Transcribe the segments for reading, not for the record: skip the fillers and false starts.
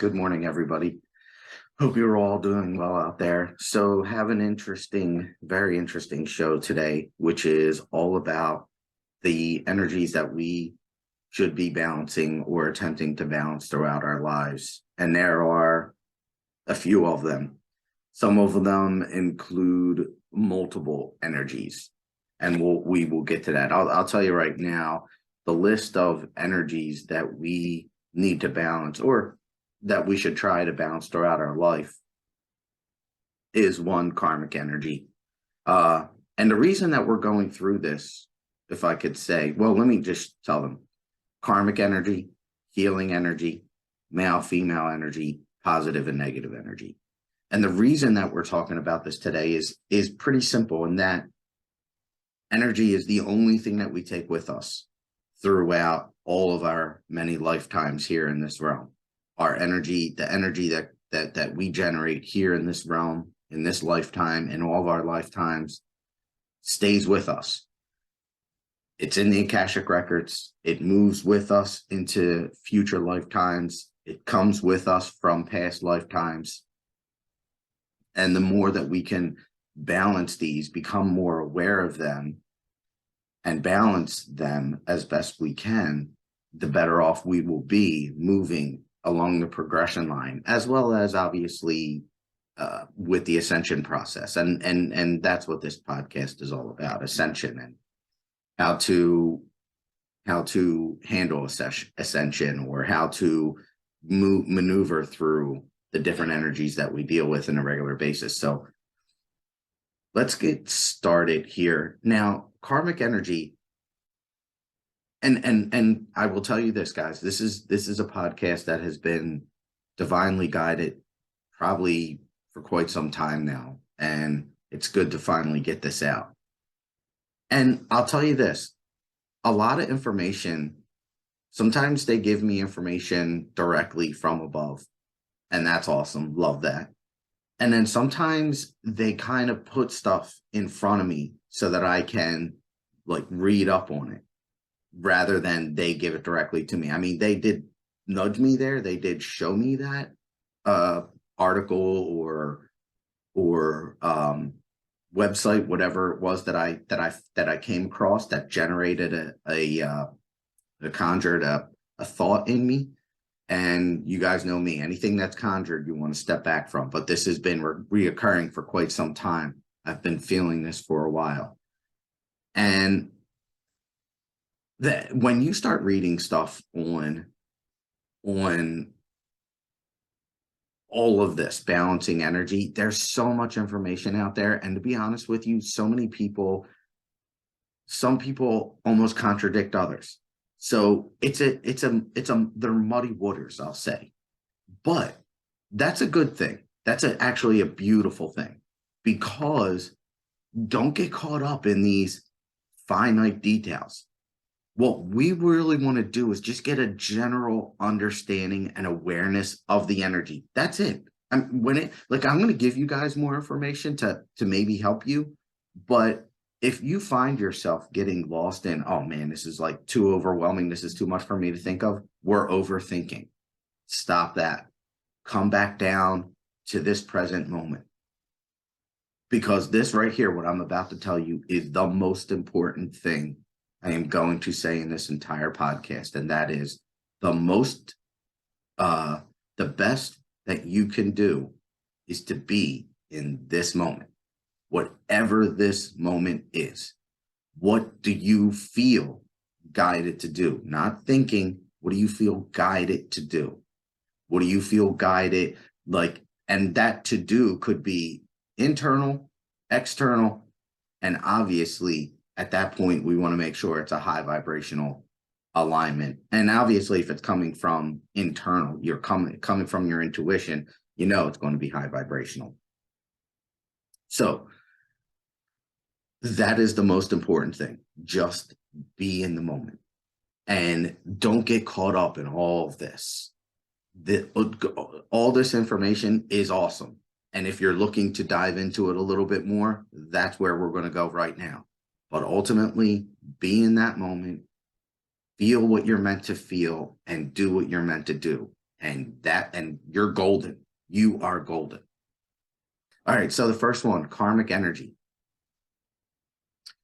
Good morning, everybody. Hope you're all doing well out there. So, have an interesting, very interesting show today, which is all about the energies that we should be balancing or attempting to balance throughout our lives. And there are a few of them. Some of them include multiple energies, and we will get to that. I'll tell you right now, the list of energies that we need to balance, or that we should try to balance throughout our life, is one, karmic energy. And the reason that we're going through this, if I could say, well, let me just tell them: karmic energy, healing energy, male, female energy, positive and negative energy. And the reason that we're talking about this today is pretty simple, in that energy is the only thing that we take with us throughout all of our many lifetimes here in this realm. Our energy, the energy that we generate here in this realm, in this lifetime, in all of our lifetimes, stays with us. It's in the Akashic records. It moves with us into future lifetimes. It comes with us from past lifetimes. And the more that we can balance these, become more aware of them, and balance them as best we can, the better off we will be moving along the progression line, as well as obviously with the ascension process. And that's what this podcast is all about: ascension, and how to handle ascension, or how to maneuver through the different energies that we deal with on a regular basis. So let's get started here. Now, karmic energy, and I will tell you this, guys, this is a podcast that has been divinely guided probably for quite some time now, and it's good to finally get this out. And I'll tell you this: a lot of information, sometimes they give me information directly from above, and that's awesome. Love that. And then sometimes they kind of put stuff in front of me so that I can read up on it, rather than they give it directly to me. I mean, they did nudge me there. They did show me that article or website, whatever it was that I came across, that generated conjured a thought in me. And you guys know me: anything that's conjured, you want to step back from. But this has been reoccurring for quite some time. I've been feeling this for a while. And that when you start reading stuff on all of this balancing energy, there's so much information out there. And to be honest with you, some people almost contradict others. So they're muddy waters, I'll say. But that's a good thing. That's actually a beautiful thing, because don't get caught up in these finite details. What we really want to do is just get a general understanding and awareness of the energy. That's it. I'm going to give you guys more information to maybe help you, but if you find yourself getting lost in, oh man, this is too overwhelming, this is too much for me to think of, we're overthinking. Stop that. Come back down to this present moment. Because this right here, what I'm about to tell you, is the most important thing I am going to say in this entire podcast. And that is the best that you can do is to be in this moment. Whatever this moment is, what do you feel guided to do? Not thinking. What do you feel guided to do? What do you feel guided and that to do could be internal, external, and obviously at that point we want to make sure it's a high vibrational alignment. And obviously if it's coming from internal, you're coming from your intuition, it's going to be high vibrational. So that is the most important thing. Just be in the moment and don't get caught up in all of this. All this information is awesome. And if you're looking to dive into it a little bit more, that's where we're going to go right now. But ultimately, be in that moment, feel what you're meant to feel, and do what you're meant to do. and you're golden. You are golden. All right, so the first one, karmic energy.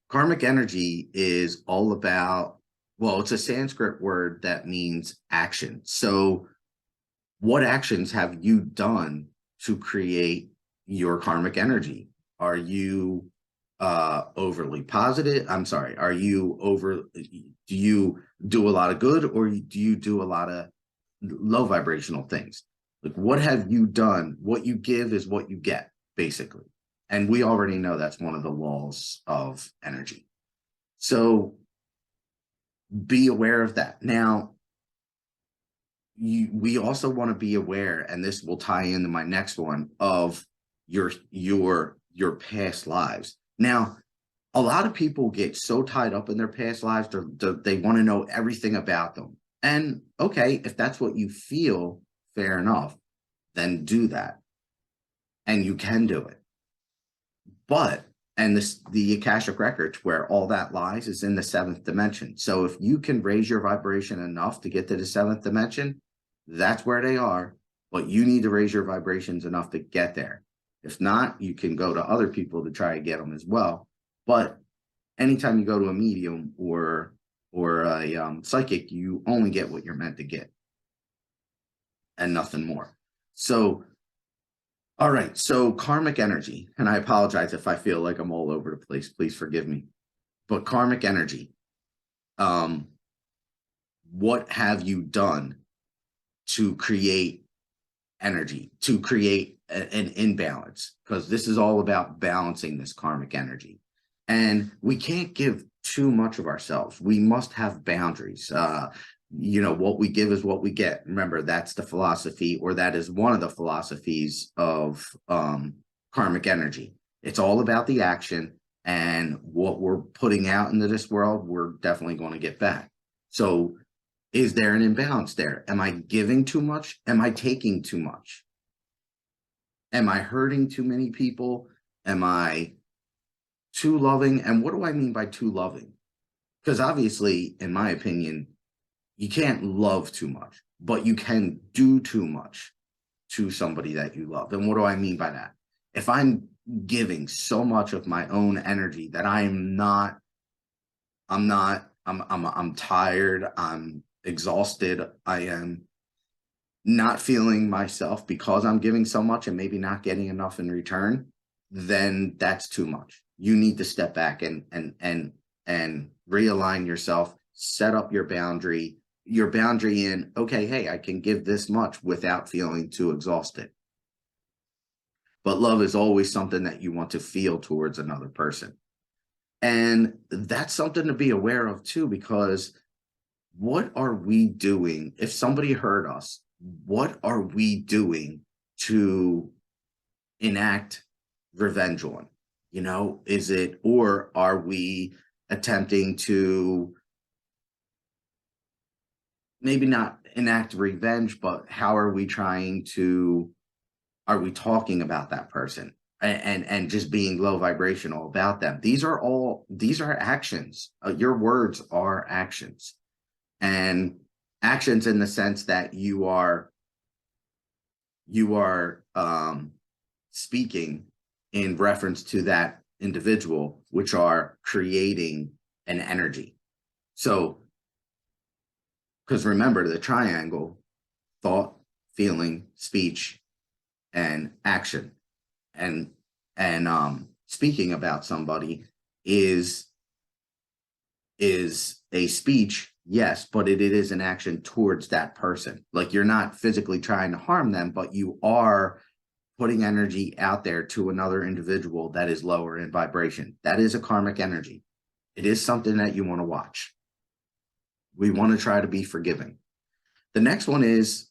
Karmic energy is all about, well, it's a Sanskrit word that means action. So what actions have you done to create your karmic energy? Are you overly positive? I'm sorry. Are you do you do a lot of good, or do you do a lot of low vibrational things? Like, what have you done? What you give is what you get, basically. And we already know that's one of the laws of energy. So be aware of that. Now, we also want to be aware, and this will tie into my next one, of your past lives. Now, a lot of people get so tied up in their past lives, they want to know everything about them. And okay, if that's what you feel, fair enough, then do that. And you can do it. But, and the Akashic Records, where all that lies, is in the 7th dimension. So if you can raise your vibration enough to get to the 7th dimension, that's where they are. But you need to raise your vibrations enough to get there. If not, you can go to other people to try to get them as well. But anytime you go to a medium or a psychic, you only get what you're meant to get and nothing more. So, all right. So karmic energy, and I apologize if I feel like I'm all over the place. Please forgive me. But karmic energy, what have you done to create energy, to create an imbalance? Because this is all about balancing this karmic energy. And we can't give too much of ourselves. We must have boundaries. What we give is what we get. Remember, that's the philosophy, or that is one of the philosophies of karmic energy. It's all about the action, and what we're putting out into this world, we're definitely going to get back. So is there an imbalance there? Am I giving too much? Am I taking too much? Am I hurting too many people? Am I too loving? And what do I mean by too loving? Because obviously, in my opinion, you can't love too much, but you can do too much to somebody that you love. And what do I mean by that? If I'm giving so much of my own energy that I'm tired, I'm exhausted, I am not feeling myself because I'm giving so much and maybe not getting enough in return, then that's too much. You need to step back and realign yourself, set up your boundary in, okay, hey, I can give this much without feeling too exhausted. But love is always something that you want to feel towards another person. And that's something to be aware of too, because what are we doing? If somebody hurt us, what are we doing to enact revenge on? Is it, or are we attempting to maybe not enact revenge, but how are we are we talking about that person and just being low vibrational about them? These are actions. Your words are actions, and actions in the sense that you are speaking in reference to that individual, which are creating an energy. So, because remember, the triangle: thought, feeling, speech, and action. And speaking about somebody is a speech, yes, but it is an action towards that person. Like, you're not physically trying to harm them, but you are putting energy out there to another individual that is lower in vibration. That is a karmic energy. It is something that you want to watch. We want to try to be forgiving. The next one is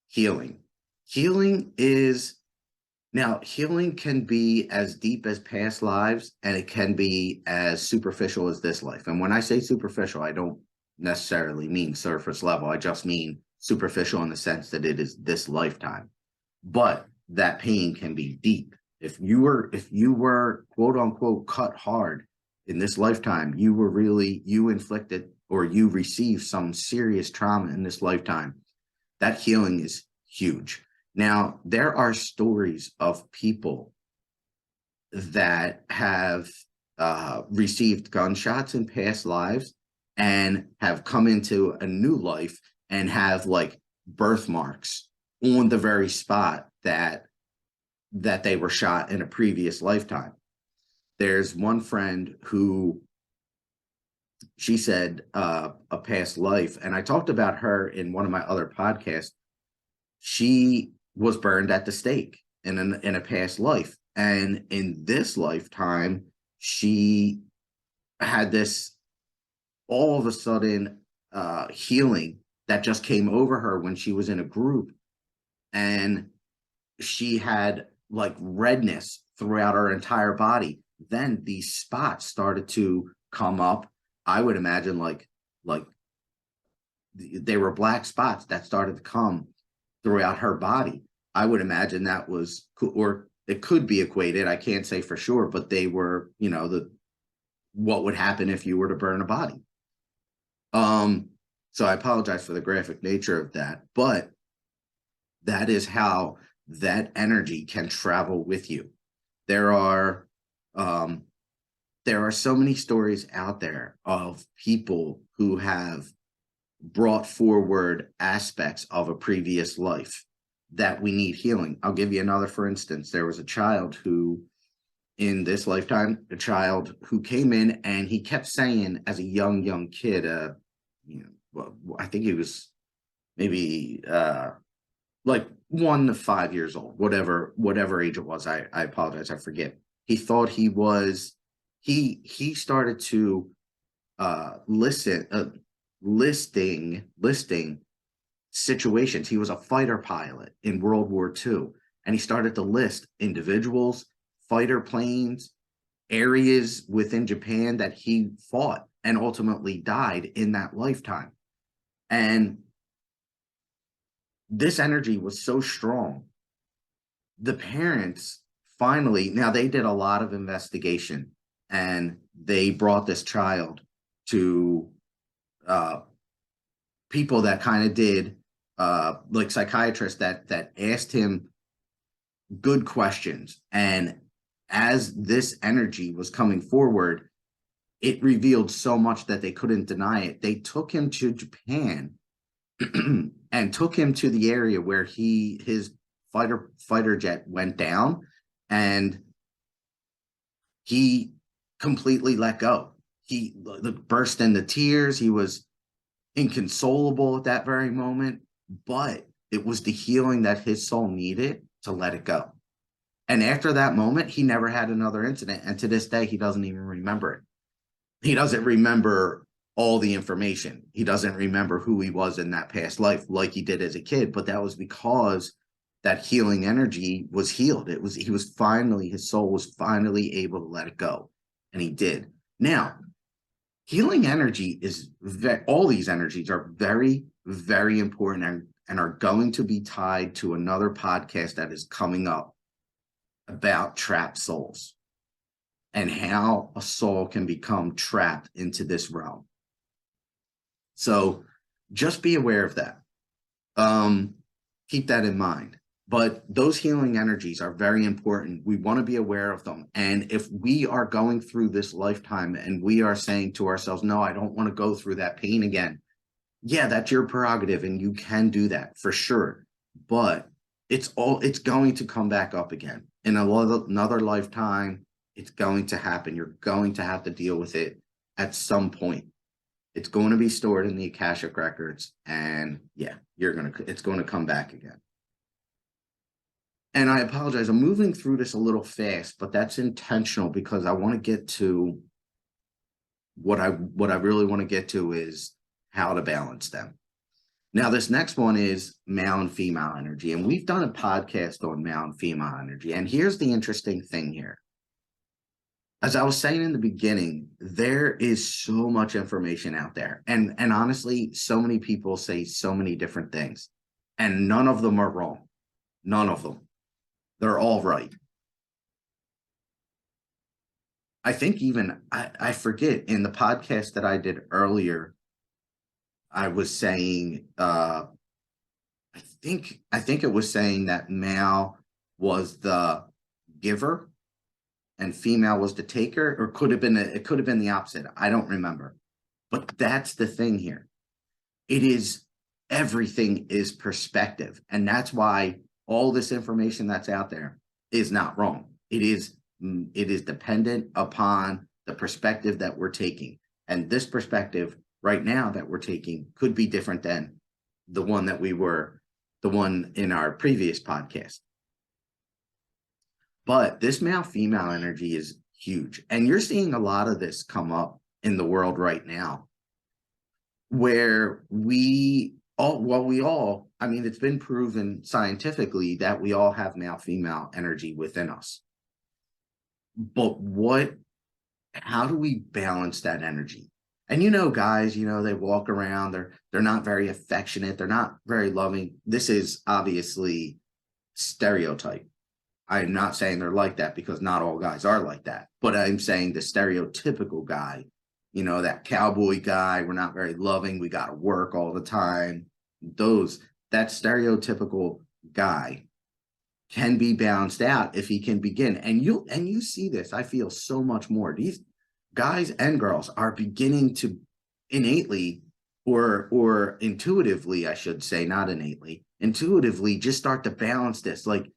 healing. Healing can be as deep as past lives, and it can be as superficial as this life. And when I say superficial, I don't necessarily mean surface level. I just mean superficial in the sense that it is this lifetime. But that pain can be deep. If you were quote unquote cut hard in this lifetime, you inflicted, or you received some serious trauma in this lifetime. that healing is huge. Now, there are stories of people that have received gunshots in past lives and have come into a new life and have like birthmarks on the very spot that they were shot in a previous lifetime. There's one friend who, she said a past life, and I talked about her in one of my other podcasts. She was burned at the stake in a past life, and in this lifetime she had this all of a sudden healing that just came over her when she was in a group, and she had like redness throughout her entire body. Then these spots started to come up. I would imagine like they were black spots that started to come throughout her body. I would imagine that was, or it could be equated. I can't say for sure, but they were, the what would happen if you were to burn a body. So I apologize for the graphic nature of that, but that is how that energy can travel with you. There are so many stories out there of people who have brought forward aspects of a previous life that we need healing. I'll give you another, for instance. There was a child who, in this lifetime, a child who came in and he kept saying as a young kid, I think he was maybe like 1 to 5 years old, whatever age it was. I apologize, I forget. He thought he was, he started to listing situations. He was a fighter pilot in World War II, and he started to list individuals, fighter planes, areas within Japan that he fought and ultimately died in that lifetime. And this energy was so strong. The parents finally, now they did a lot of investigation, and they brought this child to people that kind of did like psychiatrists that asked him good questions. And as this energy was coming forward, it revealed so much that they couldn't deny it. They took him to Japan and took him to the area where his fighter jet went down, and he completely let go. He burst into tears. He was inconsolable at that very moment, but it was the healing that his soul needed to let it go. And after that moment, he never had another incident. And to this day, he doesn't even remember it. He doesn't remember all the information. He doesn't remember who he was in that past life like he did as a kid, but that was because that healing energy was healed. His soul was finally able to let it go. And he did. Now, healing energy all these energies are very, very important and are going to be tied to another podcast that is coming up about trapped souls and how a soul can become trapped into this realm. So just be aware of that. Keep that in mind. But those healing energies are very important. We want to be aware of them. And if we are going through this lifetime and we are saying to ourselves, no, I don't want to go through that pain again. Yeah, that's your prerogative and you can do that for sure. But it's going to come back up again. In another lifetime, it's going to happen. You're going to have to deal with it at some point. It's going to be stored in the Akashic records, and yeah, it's going to come back again. And I apologize, I'm moving through this a little fast, but that's intentional because I want to get to what I really want to get to is how to balance them. Now, this next one is male and female energy, and we've done a podcast on male and female energy. And here's the interesting thing here. As I was saying in the beginning, there is so much information out there. And honestly, so many people say so many different things, and none of them are wrong. None of them. They're all right. I think even, I forget, in the podcast that I did earlier, I was saying, I I think it was saying that male was the giver and female was the taker, or it could have been the opposite. I don't remember. But that's the thing here. It is everything is perspective. And that's why all this information that's out there is not wrong. It is dependent upon the perspective that we're taking. And this perspective right now that we're taking could be different than the one in our previous podcast. But this male female energy is huge. And you're seeing a lot of this come up in the world right now, where I mean, it's been proven scientifically that we all have male female energy within us. But how do we balance that energy? And guys, they walk around, they're not very affectionate, they're not very loving. This is obviously stereotype. I'm not saying they're like that, because not all guys are like that. But I'm saying the stereotypical guy, that cowboy guy, we're not very loving, we got to work all the time. That stereotypical guy can be balanced out if he can begin. And you see this, I feel so much more. These guys and girls are beginning to innately or intuitively, I should say, not innately, intuitively just start to balance this. Like,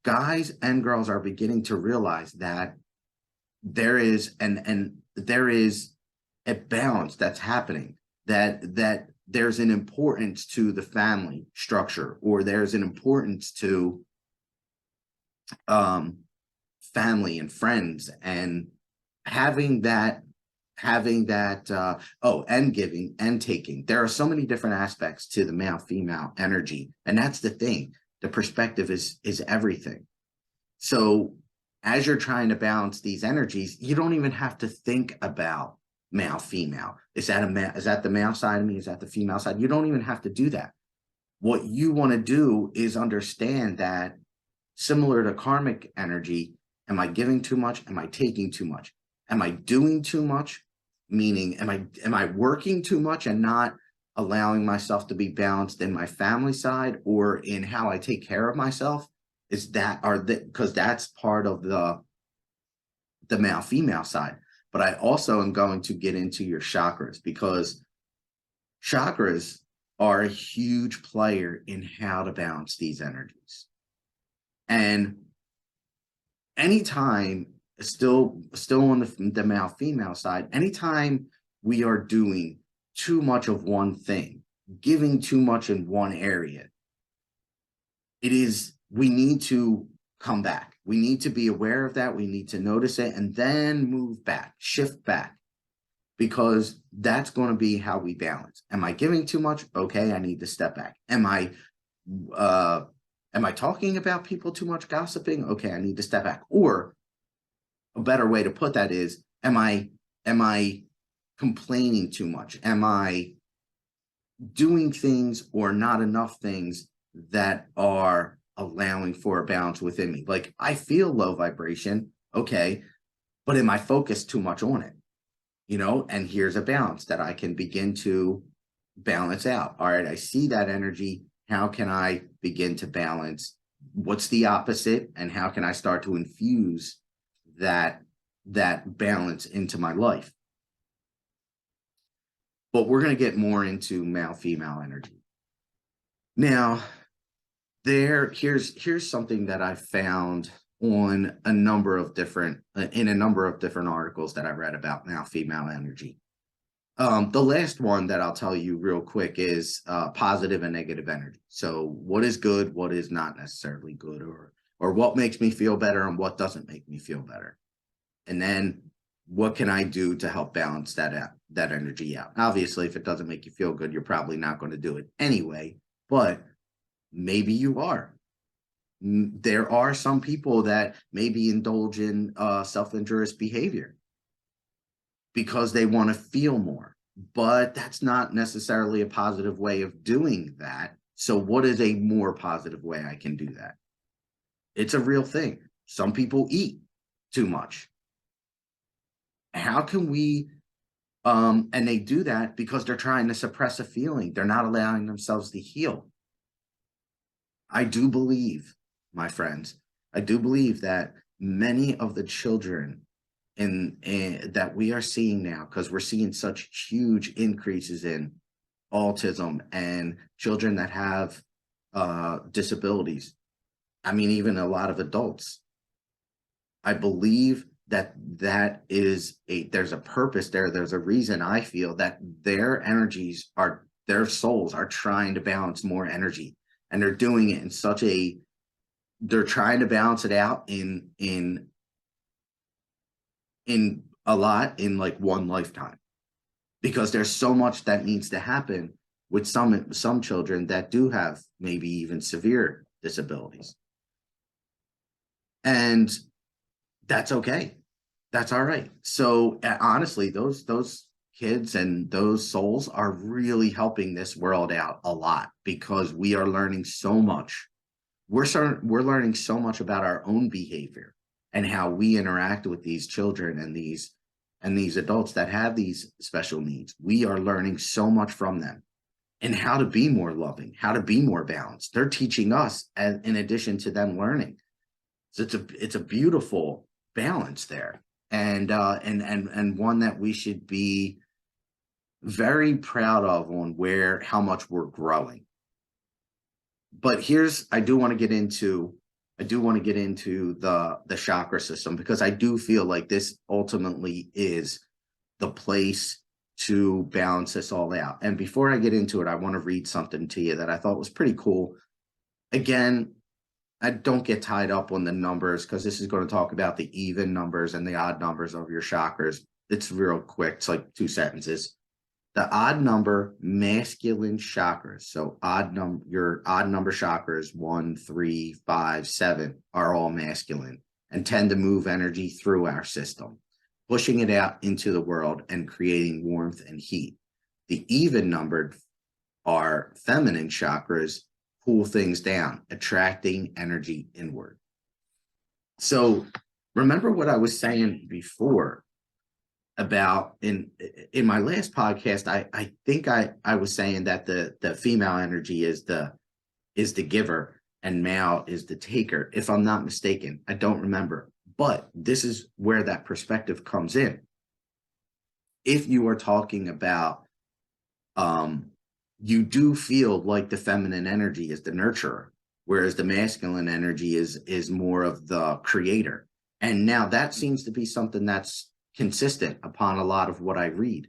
guys and girls are beginning to realize that there is there is a balance that's happening, that there's an importance to the family structure, or there's an importance to family and friends, and having that and giving and taking. There are so many different aspects to the male female energy, and that's the thing. The perspective is everything. So as you're trying to balance these energies, you don't even have to think about male female. Is that the male side of me? Is that the female side? You don't even have to do that. What you want to do is understand that, similar to karmic energy, am I giving too much? Am I taking too much? Am I doing too much? Meaning, am I working too much and not allowing myself to be balanced in my family side or in how I take care of myself? Because that's part of the male female side. But I also am going to get into your chakras, because chakras are a huge player in how to balance these energies. And anytime, still on the male female side, anytime we are doing too much of one thing, giving too much in one area, we need to come back. We need to be aware of that. We need to notice it and then move back, shift back, because that's going to be how we balance. Am I giving too much? Okay, I need to step back. Am I talking about people too much, gossiping? Okay, I need to step back. Or a better way to put that is, am I complaining too much? Am I doing things or not enough things that are allowing for a balance within me? Like, I feel low vibration, okay, but am I focused too much on it? And here's a balance that I can begin to balance out. All right, I see that energy. How can I begin to balance? What's the opposite? And how can I start to infuse that balance into my life? But we're going to get more into male female energy. Now, here's something that I found on a number of different articles that I read about male female energy. The last one that I'll tell you real quick is positive and negative energy. So what is good, what is not necessarily good, or what makes me feel better and what doesn't make me feel better. And then what can I do to help balance that energy out? Obviously, if it doesn't make you feel good, you're probably not going to do it anyway, but maybe you are. There are some people that maybe indulge in self-injurious behavior because they want to feel more, but that's not necessarily a positive way of doing that. So what is a more positive way I can do that? It's a real thing. Some people eat too much. How can we, and they do that because they're trying to suppress a feeling. They're not allowing themselves to heal. I do believe, my friends, I do believe that many of the children in that we are seeing now, because we're seeing such huge increases in autism and children that have disabilities. I mean, even a lot of adults. I believe that there's a purpose there. There's a reason I feel that their souls are trying to balance more energy, and they're doing it in they're trying to balance it out in a lot in like one lifetime, because there's so much that needs to happen with some children that do have maybe even severe disabilities. And that's okay. That's all right. So honestly, those kids and those souls are really helping this world out a lot, because we are learning so much. We're learning so much about our own behavior and how we interact with these children and these adults that have these special needs. We are learning so much from them, and how to be more loving, how to be more balanced. They're teaching us, in addition to them learning. So it's a beautiful balance there, and one that we should be very proud of on how much we're growing. But I do want to get into the chakra system, because I do feel like this ultimately is the place to balance this all out. And before I get into it, I want to read something to you that I thought was pretty cool. Again, I don't get tied up on the numbers, because this is going to talk about the even numbers and the odd numbers of your chakras. It's real quick. It's like 2 sentences. The odd number masculine chakras, so your odd number chakras 1, 3, 5, 7 are all masculine and tend to move energy through our system, pushing it out into the world and creating warmth and heat. The even numbered are feminine chakras, cool things down, attracting energy inward. So remember what I was saying before about in my last podcast. I think I was saying that the female energy is the giver and male is the taker, if I'm not mistaken. I don't remember, but this is where that perspective comes in. If you are talking about you do feel like the feminine energy is the nurturer, whereas the masculine energy is more of the creator. And now that seems to be something that's consistent upon a lot of what I read.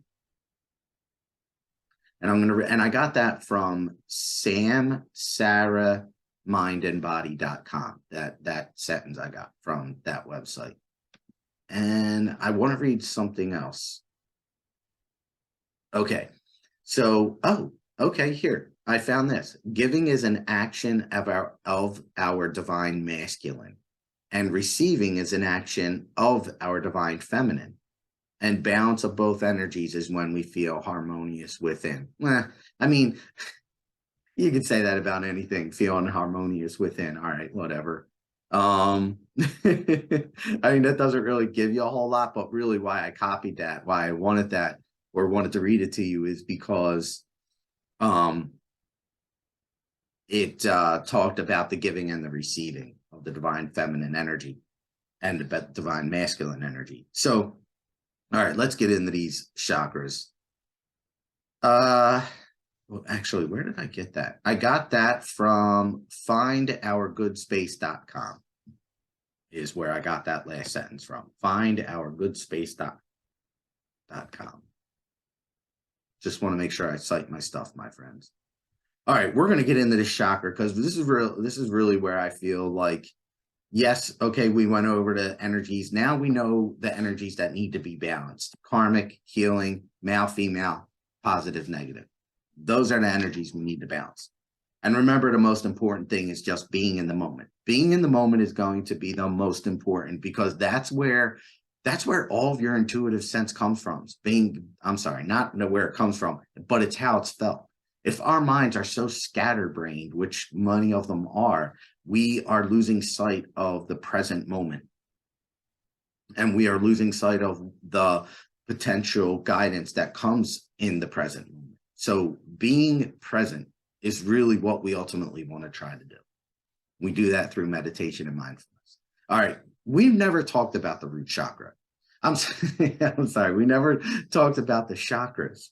And I got that from samsarahmindandbody.com. That sentence I got from that website. And I want to read something else. Okay. So, okay, here. I found this. Giving is an action of our divine masculine, and receiving is an action of our divine feminine. And balance of both energies is when we feel harmonious within. Well, I mean, you could say that about anything, feeling harmonious within. All right, whatever. I mean, that doesn't really give you a whole lot, but really why I copied that, why I wanted that or wanted to read it to you, is because it talked about the giving and the receiving of the divine feminine energy and the divine masculine energy. So, all right, let's get into these chakras. Well, actually, where did I get that? I got that from findourgoodspace.com is where I got that last sentence from. Findourgoodspace.com. Just want to make sure I cite my stuff, my friends. All right, we're going to get into this chakra, because this is really where I feel like, yes, okay, we went over the energies. Now we know the energies that need to be balanced: karmic, healing, male, female, positive, negative. Those are the energies we need to balance. And remember, the most important thing is just being in the moment. Being in the moment is going to be the most important, because that's where all of your intuitive sense comes from. Not where it comes from, but it's how it's felt. If our minds are so scatterbrained, which many of them are, we are losing sight of the present moment. And we are losing sight of the potential guidance that comes in the present moment. So being present is really what we ultimately want to try to do. We do that through meditation and mindfulness. All right. We've never talked about the root chakra. I'm sorry. We never talked about the chakras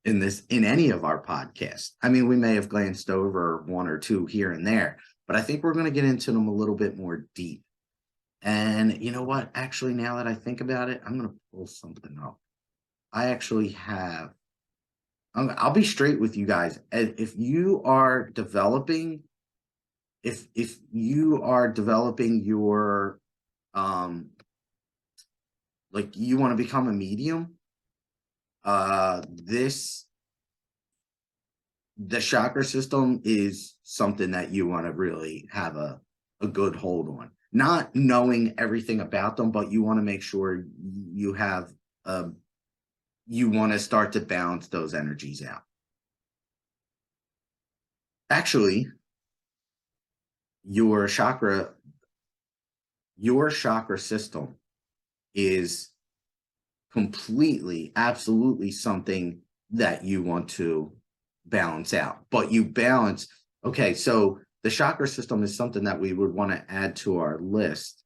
in any of our podcasts. I mean, we may have glanced over one or two here and there, but I think we're going to get into them a little bit more deep. And you know what? Actually, now that I think about it, I'm going to pull something up. I actually have. I'll be straight with you guys. If you are developing, if you are developing your, like you want to become a medium, the chakra system is something that you want to really have a good hold on. Not knowing everything about them, but you want to make sure you have you want to start to balance those energies out. Actually, your chakra system is completely, absolutely something that you want to balance out. But you balance, okay, so the chakra system is something that we would want to add to our list.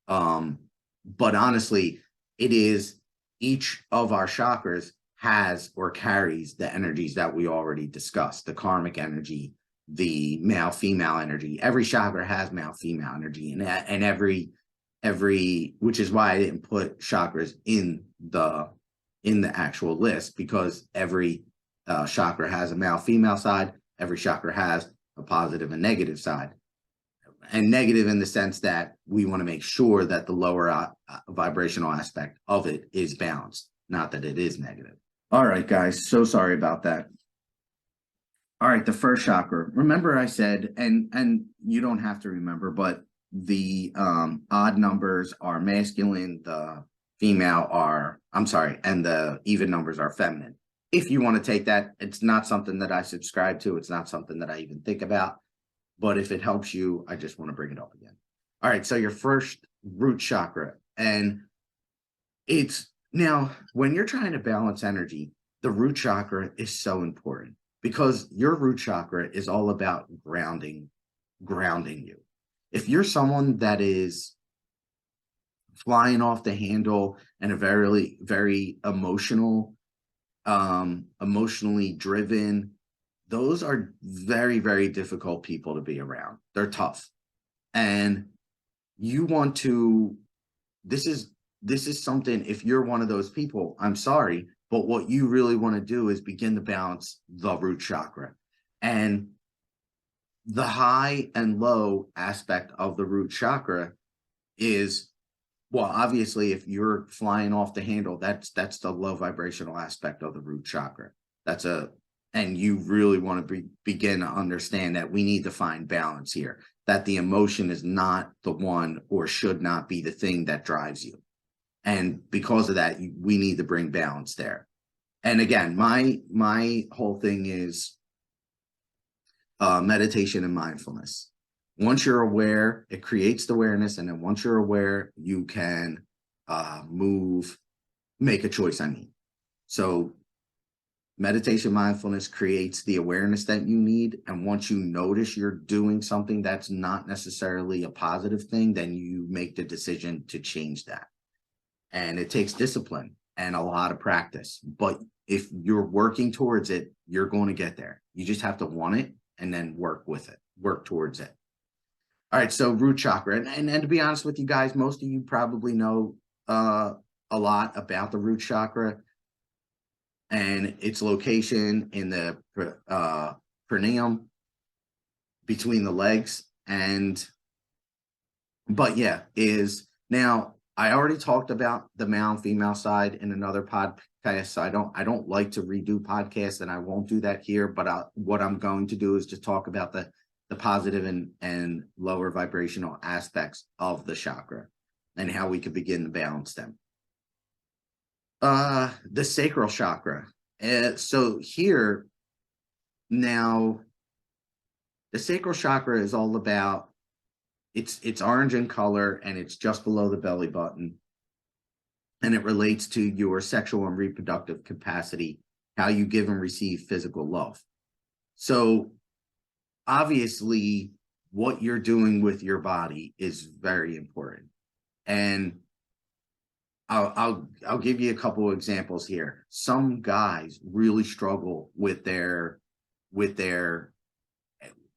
But honestly, it is each of our chakras has or carries the energies that we already discussed, the karmic energy, the male-female energy. Every chakra has male-female energy, and every, which is why I didn't put chakras in the actual list, because every chakra has a male-female side. Every chakra has a positive and negative side. And negative in the sense that we want to make sure that the lower vibrational aspect of it is balanced, not that it is negative. All right, guys, so sorry about that. All right, the first chakra. Remember I said, and you don't have to remember, but the odd numbers are masculine, the female are, I'm sorry, and the even numbers are feminine. If you want to take that, it's not something that I subscribe to. It's not something that I even think about. But if it helps you, I just want to bring it up again. All right, so your first root chakra. And it's now, when you're trying to balance energy, the root chakra is so important, because your root chakra is all about grounding you. If you're someone that is flying off the handle and a very, very emotionally driven, those are very, very difficult people to be around. They're tough. And you want to, this is something, if you're one of those people, I'm sorry, but what you really want to do is begin to balance the root chakra. And the high and low aspect of the root chakra is, well, obviously, if you're flying off the handle, that's the low vibrational aspect of the root chakra. And you really want to begin to understand that we need to find balance here, that the emotion is not the one, or should not be the thing that drives you. And because of that, we need to bring balance there. And again, my whole thing is meditation and mindfulness. Once you're aware, it creates the awareness. And then once you're aware, you can make a choice. So meditation, mindfulness creates the awareness that you need. And once you notice you're doing something that's not necessarily a positive thing, then you make the decision to change that. And it takes discipline and a lot of practice. But if you're working towards it, you're going to get there. You just have to want it and then work towards it. All right, so root chakra. And to be honest with you guys, most of you probably know a lot about the root chakra and its location in the perineum, between the legs. But yeah, now I already talked about the male and female side in another podcast. So I don't like to redo podcasts, and I won't do that here. But what I'm going to do is just talk about the positive and lower vibrational aspects of the chakra and how we could begin to balance them. The sacral chakra. So here, now, the sacral chakra is all about, it's orange in color, and it's just below the belly button. And it relates to your sexual and reproductive capacity, how you give and receive physical love. So obviously, what you're doing with your body is very important. And I'll give you a couple of examples here. Some guys really struggle with their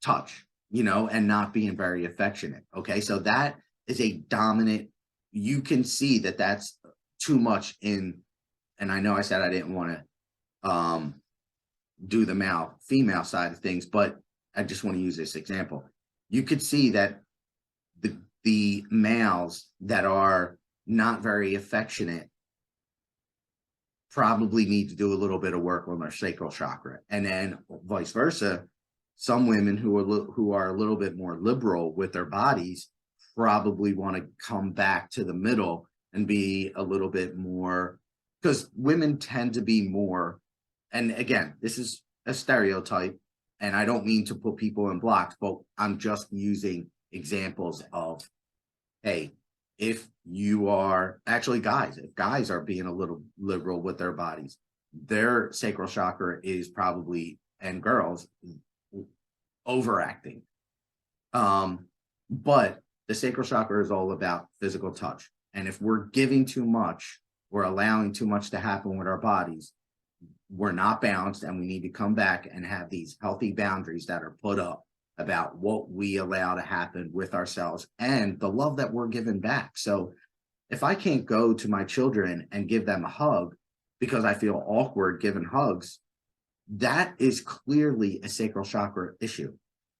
touch, and not being very affectionate. Okay, so that is a dominant. You can see that that's too much in. And I know I said I didn't want to do the male female side of things, but I just want to use this example. You could see that the males that are not very affectionate probably need to do a little bit of work on their sacral chakra, and then vice versa. Some women who are a little bit more liberal with their bodies probably want to come back to the middle and be a little bit more, because women tend to be more, and again, this is a stereotype, and I don't mean to put people in blocks, but I'm just using examples of, hey, if you are actually guys, if guys are being a little liberal with their bodies, their sacral chakra is probably, and girls, overacting. But the sacral chakra is all about physical touch. And if we're giving too much, we're allowing too much to happen with our bodies, we're not balanced, and we need to come back and have these healthy boundaries that are put up about what we allow to happen with ourselves and the love that we're giving back. So if I can't go to my children and give them a hug because I feel awkward giving hugs, that is clearly a sacral chakra issue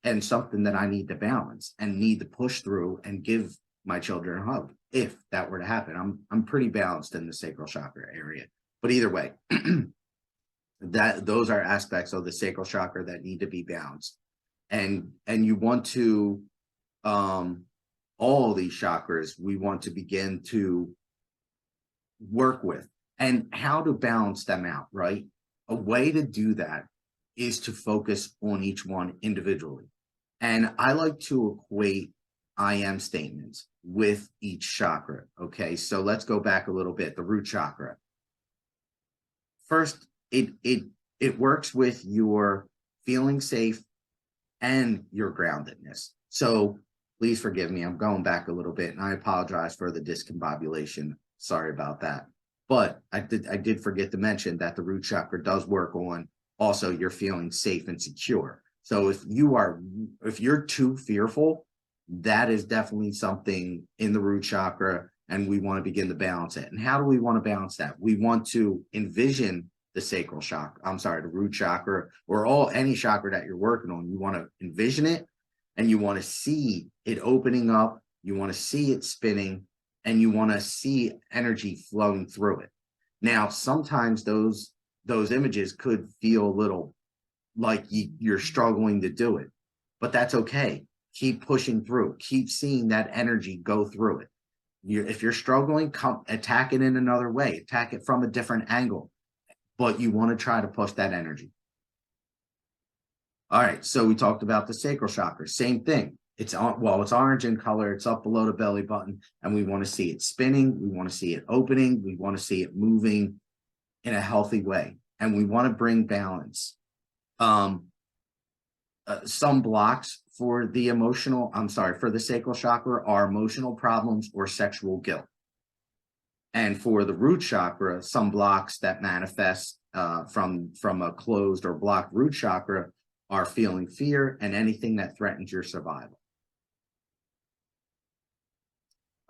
and something that I need to balance and need to push through and give my children a hug. If that were to happen, I'm pretty balanced in the sacral chakra area. But either way, those are aspects of the sacral chakra that need to be balanced. And you want to, all these chakras, we want to begin to work with, and how to balance them out, right? A way to do that is to focus on each one individually. And I like to equate I am statements with each chakra. Okay, so let's go back a little bit. The root chakra. First, it works with your feeling safe and your groundedness. So please forgive me. I'm going back a little bit, and I apologize for the discombobulation. Sorry about that. But I did forget to mention that the root chakra does work on also you're feeling safe and secure. So if you're too fearful, that is definitely something in the root chakra, and we want to begin to balance it. And how do we want to balance that? We want to envision the sacral chakra, the root chakra, or any chakra that you're working on. You want to envision it, and you want to see it opening up, you want to see it spinning, and you want to see energy flowing through it. Now, sometimes those images could feel a little like you're struggling to do it, but that's okay. Keep pushing through, keep seeing that energy go through it. If you're struggling, come attack it in another way, attack it from a different angle, but you want to try to push that energy. All right, so we talked about the sacral chakra. Same thing. It's orange in color. It's up below the belly button, and we want to see it spinning. We want to see it opening. We want to see it moving in a healthy way, and we want to bring balance. Some blocks for the sacral chakra are emotional problems or sexual guilt. And for the root chakra, some blocks that manifest from a closed or blocked root chakra are feeling fear and anything that threatens your survival.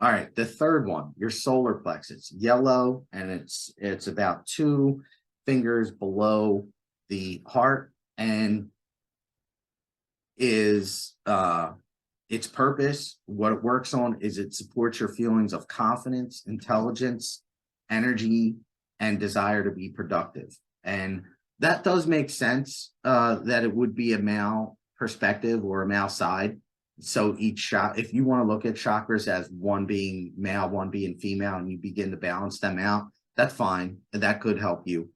All right, the third one, your solar plexus, yellow, and it's about 2 fingers below the heart, and is its purpose, what it works on is it supports your feelings of confidence, intelligence, energy, and desire to be productive. And that does make sense, that it would be a male perspective or a male side. So if you want to look at chakras as one being male, one being female, and you begin to balance them out, that's fine. That could help you.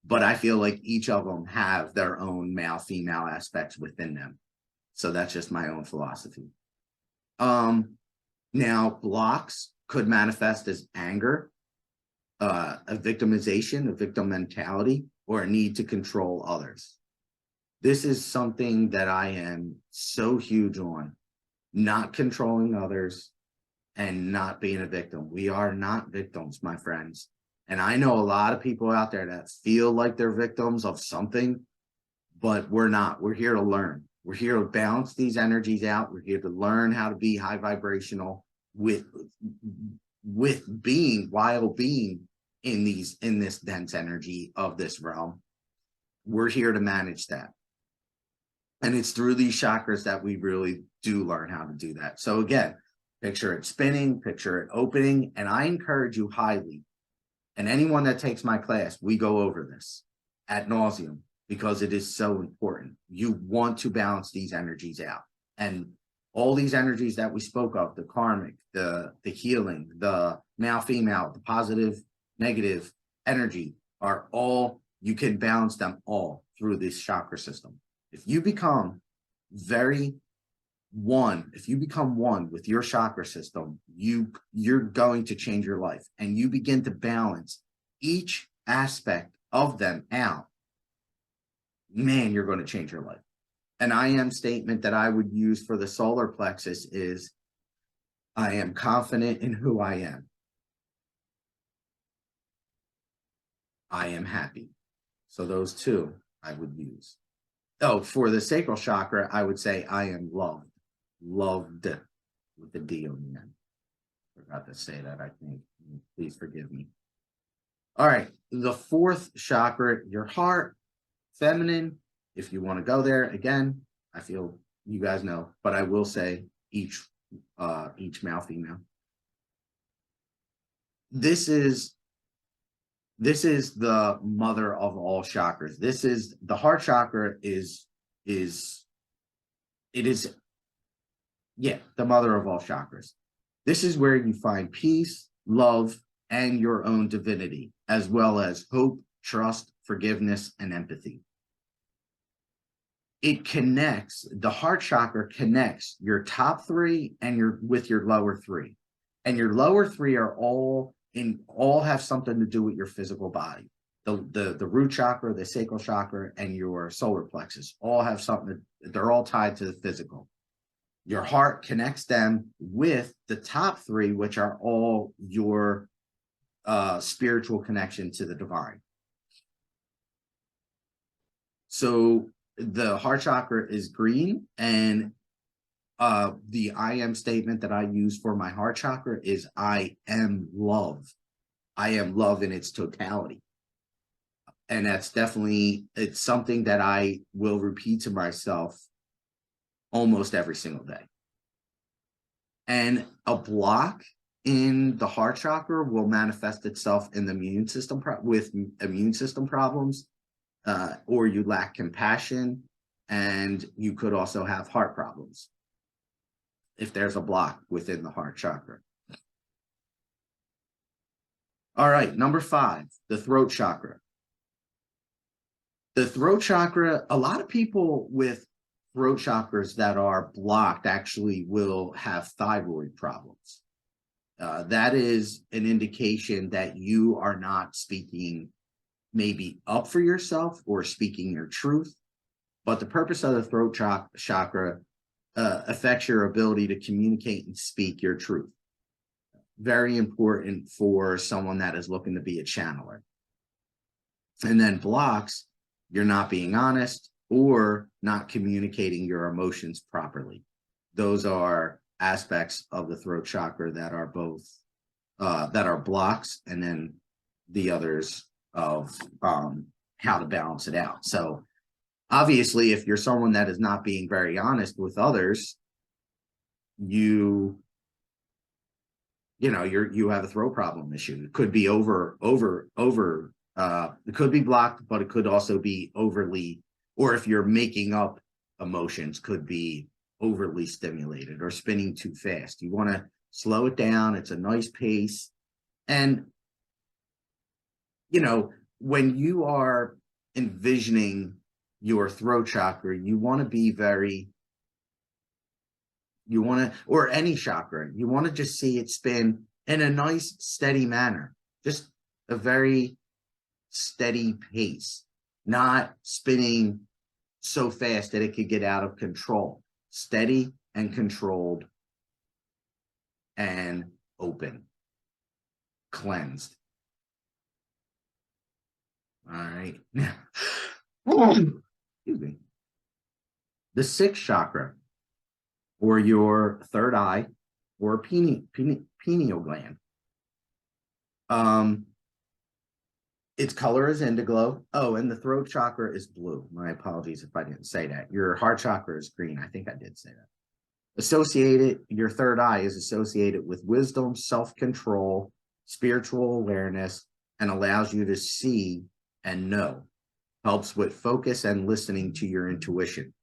But I feel like each of them have their own male-female aspects within them. So that's just my own philosophy. Now, blocks could manifest as anger, a victimization, a victim mentality, or a need to control others. This is something that I am so huge on, not controlling others and not being a victim. We are not victims, my friends. And I know a lot of people out there that feel like they're victims of something, but we're not. We're here to learn. We're here to balance these energies out. We're here to learn how to be high vibrational with being, while being in this dense energy of this realm. We're here to manage that. And it's through these chakras that we really do learn how to do that. So again, picture it spinning, picture it opening, and I encourage you highly, and anyone that takes my class, we go over this ad nauseum because it is so important. You want to balance these energies out. And all these energies that we spoke of, the karmic, the healing, the male, female, the positive, negative energy, are all, you can balance them all through this chakra system. If you become one with your chakra system, you're going to change your life, and you begin to balance each aspect of them out. Man, you're going to change your life. An I am statement that I would use for the solar plexus is, I am confident in who I am. I am happy. So those two I would use. Oh, for the sacral chakra, I would say I am loved. Loved with the D on the end. Forgot to say that, I think. Please forgive me. All right. The fourth chakra, your heart, feminine. If you want to go there, again, I feel you guys know, but I will say each male, female. This is the mother of all chakras. This is the heart chakra the mother of all chakras. This is where you find peace, love, and your own divinity, as well as hope, trust, forgiveness, and empathy. It connects, the heart chakra connects your top three and with your lower three. And your lower three are all have something to do with your physical body. The root chakra, the sacral chakra, and your solar plexus all have something, they're all tied to the physical. Your heart connects them with the top three, which are all your spiritual connection to the divine. So the heart chakra is green, and the I am statement that I use for my heart chakra is I am love. I am love in its totality. And that's definitely, it's something that I will repeat to myself almost every single day. And a block in the heart chakra will manifest itself in the immune system with immune system problems, or you lack compassion, and you could also have heart problems if there's a block within the heart chakra. All right, number 5, the throat chakra. The throat chakra, a lot of people with throat chakras that are blocked actually will have thyroid problems. That is an indication that you are not speaking maybe up for yourself or speaking your truth. But the purpose of the throat chakra affects your ability to communicate and speak your truth. Very important for someone that is looking to be a channeler. And then blocks, you're not being honest or not communicating your emotions properly. Those are aspects of the throat chakra that are both that are blocks, and then the others of how to balance it out. So obviously, if you're someone that is not being very honest with others, you have a throat problem issue. It could be it could be blocked, but it could also be overly, or if you're making up emotions, could be overly stimulated or spinning too fast. You want to slow it down. It's a nice pace. And, when you are envisioning your throat chakra, you want to be or any chakra, you want to just see it spin in a nice, steady manner, just a very steady pace, not spinning so fast that it could get out of control. Steady and controlled and open, cleansed. All right. Excuse me. The sixth chakra, or your third eye, or pineal gland. Its color is indigo. Oh, and the throat chakra is blue. My apologies if I didn't say that. Your heart chakra is green. I think I did say that. Associated, your third eye is associated with wisdom, self-control, spiritual awareness, and allows you to see and know. Helps with focus and listening to your intuition.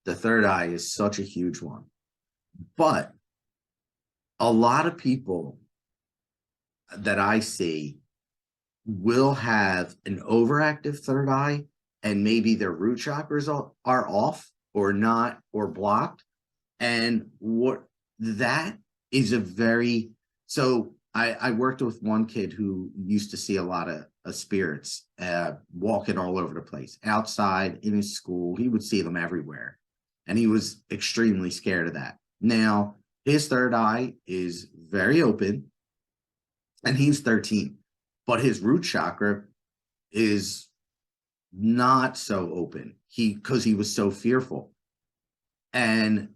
The third eye is such a huge one. But a lot of people that I see will have an overactive third eye, and maybe their root chakras are off or not or blocked. And what that is a very, so I worked with one kid who used to see a lot of spirits walking all over the place, outside, in his school. He would see them everywhere, and he was extremely scared of that. Now, his third eye is very open, and he's 13, but his root chakra is not so open, because he was so fearful. And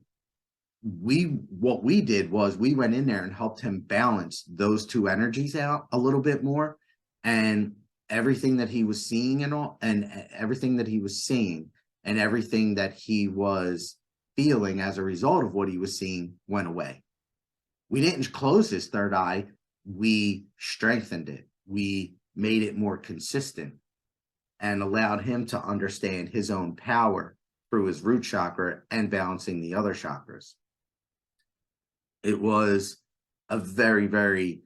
what we did was we went in there and helped him balance those two energies out a little bit more, and everything that he was seeing and everything that he was seeing and everything that he was feeling as a result of what he was seeing went away. We didn't close his third eye, we strengthened it. We made it more consistent and allowed him to understand his own power through his root chakra and balancing the other chakras. It was a very, very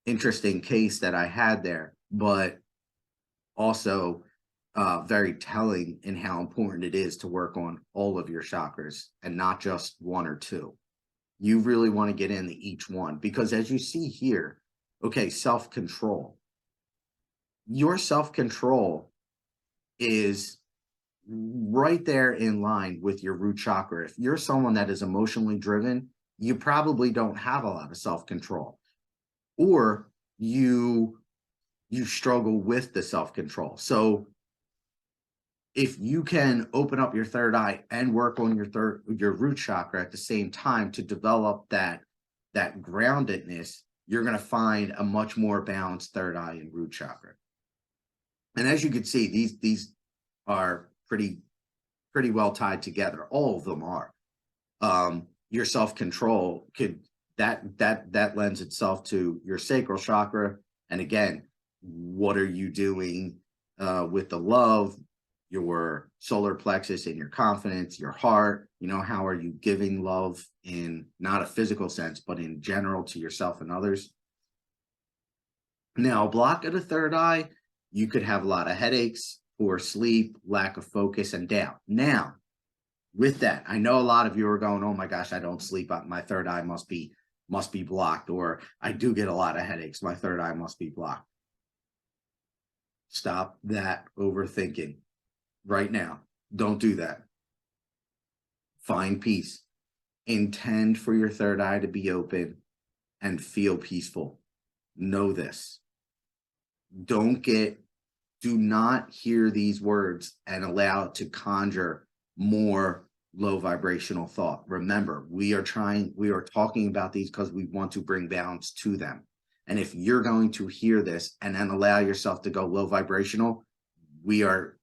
interesting case that I had there, but also very telling in how important it is to work on all of your chakras and not just one or two. You really want to get into each one, because as you see here, okay, self-control. Your self-control is right there in line with your root chakra. If you're someone that is emotionally driven, you probably don't have a lot of self-control, or you struggle with the self-control. So if you can open up your third eye and work on your root chakra at the same time to develop that groundedness, you're going to find a much more balanced third eye and root chakra. And as you can see, these are pretty well tied together. All of them are. Your self-control that lends itself to your sacral chakra. And again, what are you doing with the love, your solar plexus, and your confidence, your heart? How are you giving love in not a physical sense, but in general to yourself and others? Now, a block of the third eye, you could have a lot of headaches, poor sleep, lack of focus, and doubt. Now, with that, I know a lot of you are going, oh my gosh, I don't sleep. My third eye must be blocked, or I do get a lot of headaches. My third eye must be blocked. Stop that overthinking right now. Don't do that. Find peace. Intend for your third eye to be open and feel peaceful. Know this. Do not hear these words and allow it to conjure more low vibrational thought. Remember, we are talking about these because we want to bring balance to them. And if you're going to hear this and then allow yourself to go low vibrational, we are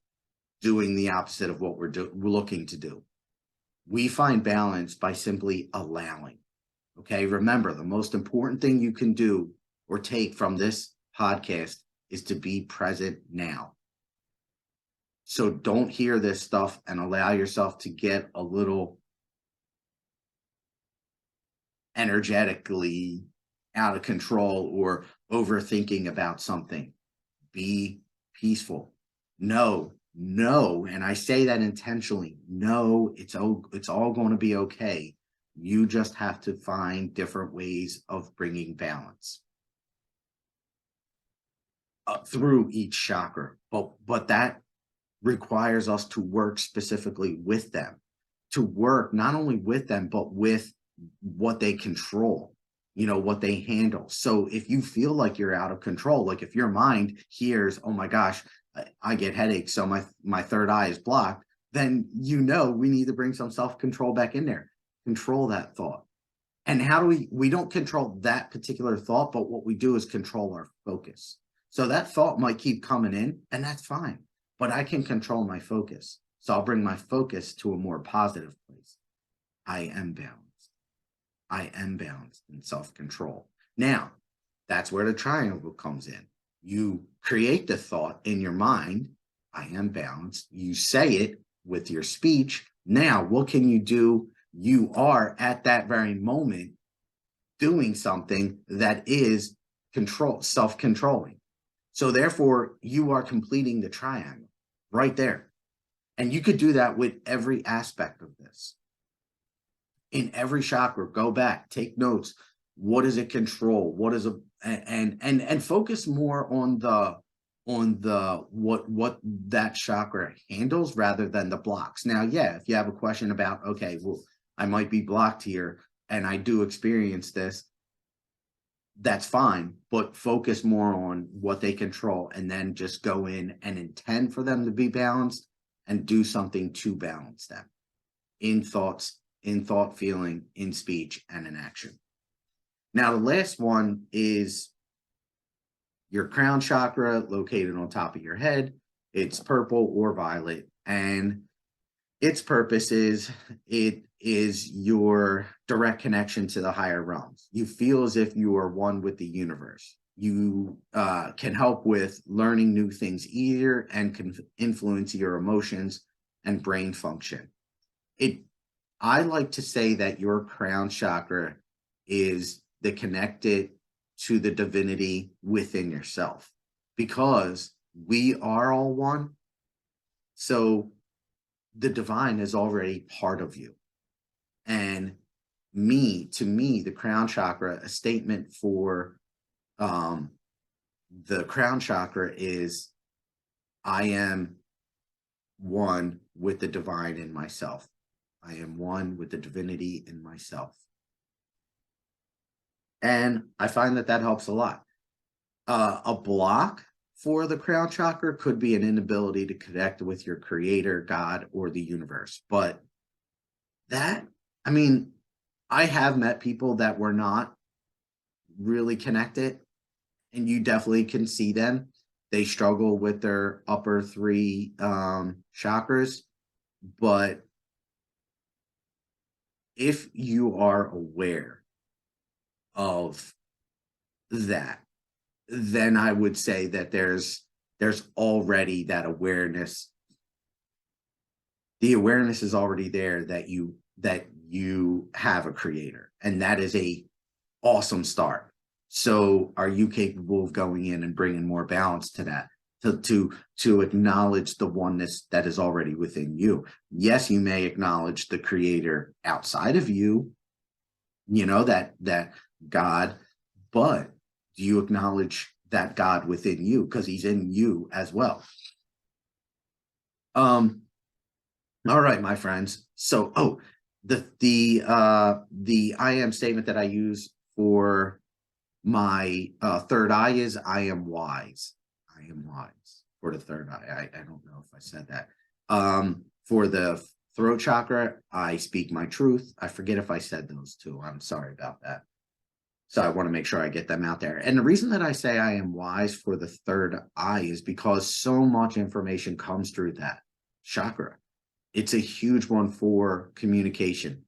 doing the opposite of what we're looking to do. We find balance by simply allowing. Okay, remember, the most important thing you can do or take from this podcast is to be present now. So don't hear this stuff and allow yourself to get a little energetically out of control or overthinking about something. Be peaceful. No, and I say that intentionally. No, it's all going to be okay. You just have to find different ways of bringing balance through each chakra. But requires us to work specifically with them, to work not only with them, but with what they control, what they handle. So if you feel like you're out of control, like if your mind hears, oh my gosh, I get headaches, so my third eye is blocked, then we need to bring some self-control back in there. Control that thought. And how do we don't control that particular thought, but what we do is control our focus. So that thought might keep coming in, and that's fine, but I can control my focus. So I'll bring my focus to a more positive place. I am balanced. I am balanced in self-control. Now, that's where the triangle comes in. You create the thought in your mind, I am balanced. You say it with your speech. Now, what can you do? You are at that very moment doing something that is self-controlling. So therefore, you are completing the triangle right there. And you could do that with every aspect of this. In every chakra, go back, take notes. What does it control? What is and focus more on what that chakra handles rather than the blocks. Now, yeah, if you have a question about, okay, well, I might be blocked here and I do experience this, that's fine, but focus more on what they control and then just go in and intend for them to be balanced and do something to balance them in thoughts, in thought, feeling, in speech, and in action. Now, the last one is your crown chakra located on top of your head. It's purple or violet, and its purpose is it is your direct connection to the higher realms. You feel as if you are one with the universe. You can help with learning new things easier and can influence your emotions and brain function. I like to say that your crown chakra is the connected to the divinity within yourself, because we are all one. So the divine is already part of you. And to me, the crown chakra, a statement for the crown chakra is, I am one with the divine in myself. I am one with the divinity in myself. And I find that helps a lot. A block for the crown chakra could be an inability to connect with your creator, God, or the universe. But I have met people that were not really connected, and you definitely can see them. They struggle with their upper three chakras. But if you are aware of that, then I would say that there's already that awareness. The awareness is already there that you have a creator, and that is a awesome start. So are you capable of going in and bringing more balance to that, to acknowledge the oneness that is already within you? Yes, you may acknowledge the creator outside of you, that God, but do you acknowledge that God within you? Because he's in you as well. All right, my friends. So, the I am statement that I use for my third eye is, I am wise. I am wise for the third eye. I don't know if I said that. For the throat chakra, I speak my truth. I forget if I said those two. I'm sorry about that. So I want to make sure I get them out there. And the reason that I say I am wise for the third eye is because so much information comes through that chakra. It's a huge one for communication.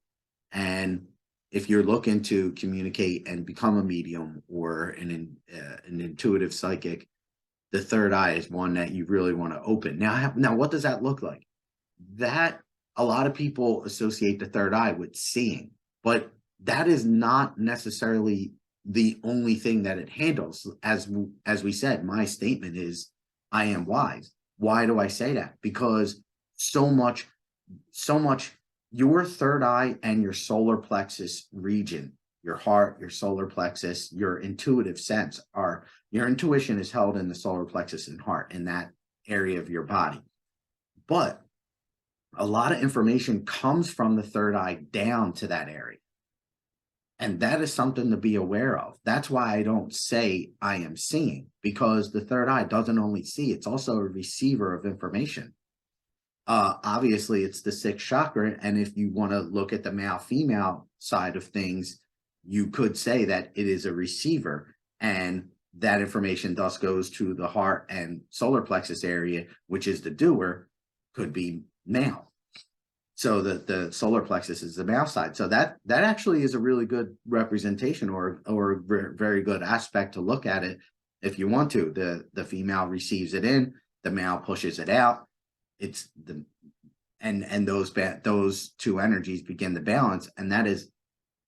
And if you're looking to communicate and become a medium or an intuitive psychic, the third eye is one that you really want to open. Now, what does that look like? That a lot of people associate the third eye with seeing, but that is not necessarily the only thing that it handles. As we said, my statement is, I am wise. Why do I say that? Because so much, your third eye and your solar plexus region, your heart, your solar plexus, your intuitive sense, your intuition is held in the solar plexus and heart, in that area of your body. But a lot of information comes from the third eye down to that area. And that is something to be aware of. That's why I don't say I am seeing, because the third eye doesn't only see, it's also a receiver of information. Obviously, it's the sixth chakra. And if you want to look at the male female side of things, you could say that it is a receiver. And that information thus goes to the heart and solar plexus area, which is the doer, could be male. So the solar plexus is the male side. So that actually is a really good representation, or a very good aspect to look at it if you want to. The female receives it in, the male pushes it out. It's the and those two energies begin to balance, and that is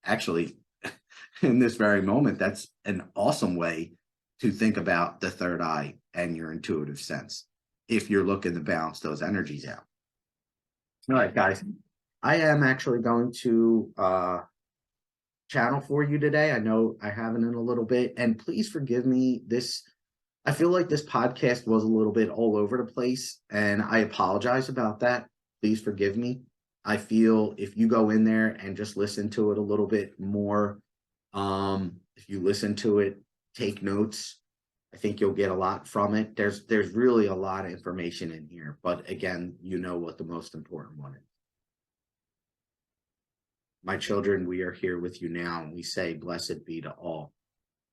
actually in this very moment, that's an awesome way to think about the third eye and your intuitive sense if you're looking to balance those energies out. All right, guys, I am actually going to channel for you today. I know I haven't in a little bit, and please forgive me. I feel like this podcast was a little bit all over the place, and I apologize about that. Please forgive me. I feel if you go in there and just listen to it a little bit more, if you listen to it, take notes, I think you'll get a lot from it. There's really a lot of information in here, but again, you know what the most important one is. My children, we are here with you now, and we say, blessed be to all.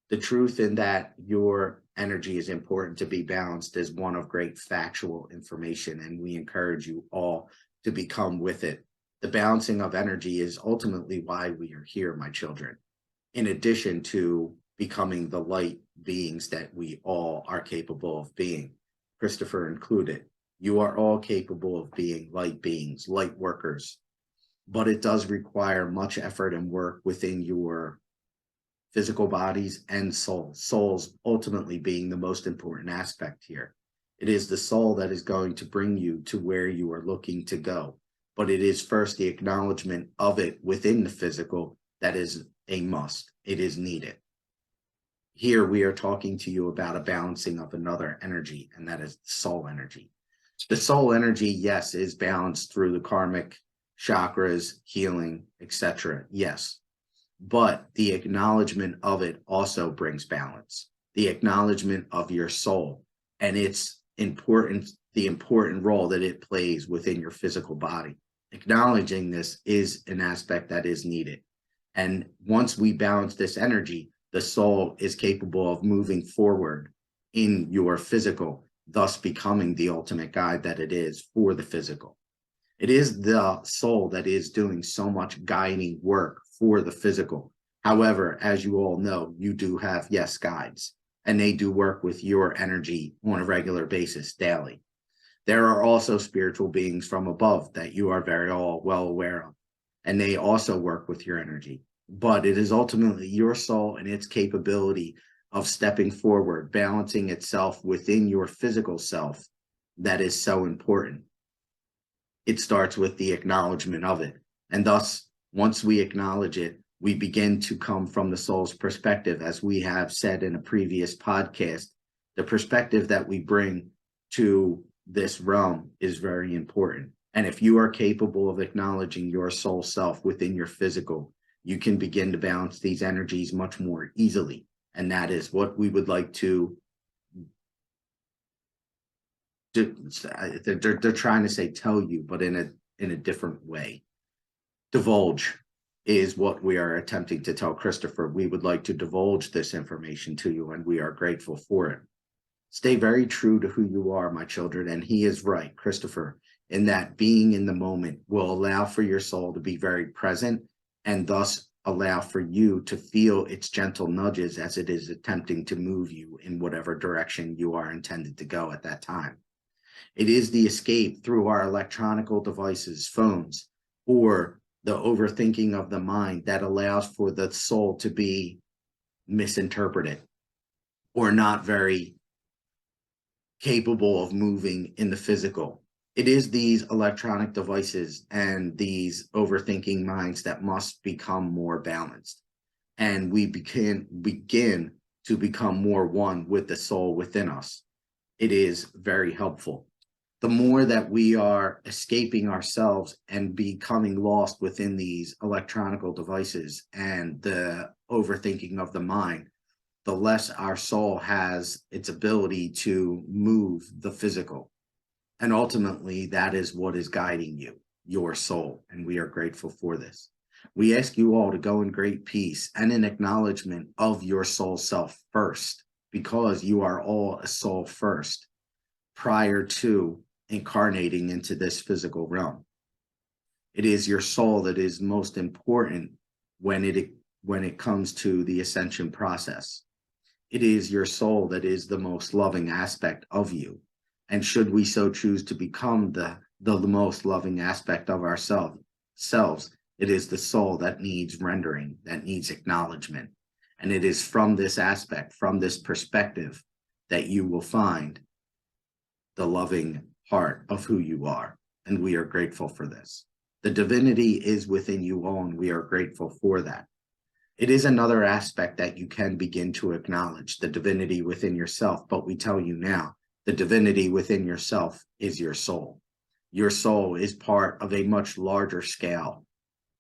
The truth in that your energy is important to be balanced is one of great factual information, and we encourage you all to become with it. The balancing of energy is ultimately why we are here, my children, in addition to becoming the light beings that we all are capable of being, Christopher included. You are all capable of being light beings, light workers, but it does require much effort and work within your physical bodies and souls ultimately being the most important aspect here. It is the soul that is going to bring you to where you are looking to go, but it is first the acknowledgement of it within the physical that is a must. It is needed. Here we are talking to you about a balancing of another energy, and that is soul energy. The soul energy, yes, is balanced through the karmic chakras, healing, etc. Yes. But the acknowledgement of it also brings balance. The acknowledgement of your soul and its the important role that it plays within your physical body. Acknowledging this is an aspect that is needed. And once we balance this energy, the soul is capable of moving forward in your physical, thus becoming the ultimate guide that it is for the physical. It is the soul that is doing so much guiding work for the physical. However, as you all know, you do have, yes, guides, and they do work with your energy on a regular basis daily. There are also spiritual beings from above that you are very all well aware of, and they also work with your energy. But it is ultimately your soul and its capability of stepping forward, balancing itself within your physical self that is so important. It starts with the acknowledgement of it. And thus, once we acknowledge it, we begin to come from the soul's perspective. As we have said in a previous podcast, the perspective that we bring to this realm is very important. And if you are capable of acknowledging your soul self within your physical, you can begin to balance these energies much more easily. And that is what we would like to do. They're trying to say tell you, but in a different way. Divulge is what we are attempting to tell Christopher. We would like to divulge this information to you, and we are grateful for it. Stay very true to who you are, my children, and he is right, Christopher, in that being in the moment will allow for your soul to be very present and thus allow for you to feel its gentle nudges as it is attempting to move you in whatever direction you are intended to go at that time. It is the escape through our electronical devices, phones, or the overthinking of the mind that allows for the soul to be misinterpreted or not very capable of moving in the physical. It is these electronic devices and these overthinking minds that must become more balanced. And we begin to become more one with the soul within us. It is very helpful. the more that we are escaping ourselves and becoming lost within these electronical devices and the overthinking of the mind, the less our soul has its ability to move the physical. And ultimately, that is what is guiding you, your soul. And we are grateful for this. We ask you all to go in great peace and in acknowledgement of your soul self first, because you are all a soul first prior to incarnating into this physical realm. It is your soul that is most important when it comes to the ascension process. It is your soul that is the most loving aspect of you. And should we so choose to become the most loving aspect of ourselves, it is the soul that needs rendering, that needs acknowledgement. And it is from this aspect, from this perspective, that you will find the loving heart of who you are. And we are grateful for this. The divinity is within you all, and we are grateful for that. It is another aspect that you can begin to acknowledge, the divinity within yourself. But we tell you now, the divinity within yourself is your soul. Your soul is part of a much larger scale,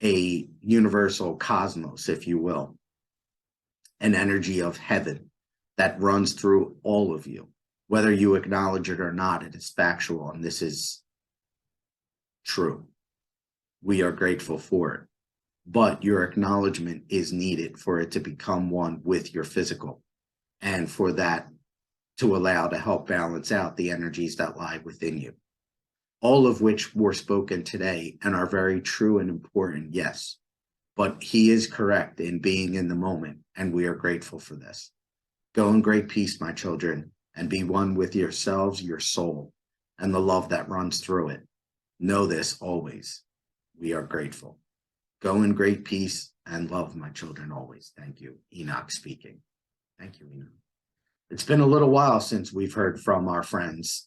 a universal cosmos, if you will, an energy of heaven that runs through all of you. Whether you acknowledge it or not, it is factual, and this is true. We are grateful for it. But your acknowledgement is needed for it to become one with your physical, and for that to allow to help balance out the energies that lie within you. All of which were spoken today and are very true and important, yes. But he is correct in being in the moment, and we are grateful for this. Go in great peace, my children, and be one with yourselves, your soul, and the love that runs through it. Know this always. We are grateful. Go in great peace and love, my children, always. Thank you. Enoch speaking. Thank you, Enoch. It's been a little while since we've heard from our friends,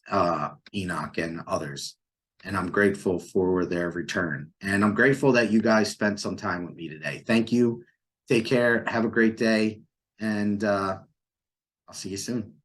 Enoch and others, and I'm grateful for their return. And I'm grateful that you guys spent some time with me today. Thank you. Take care. Have a great day. And I'll see you soon.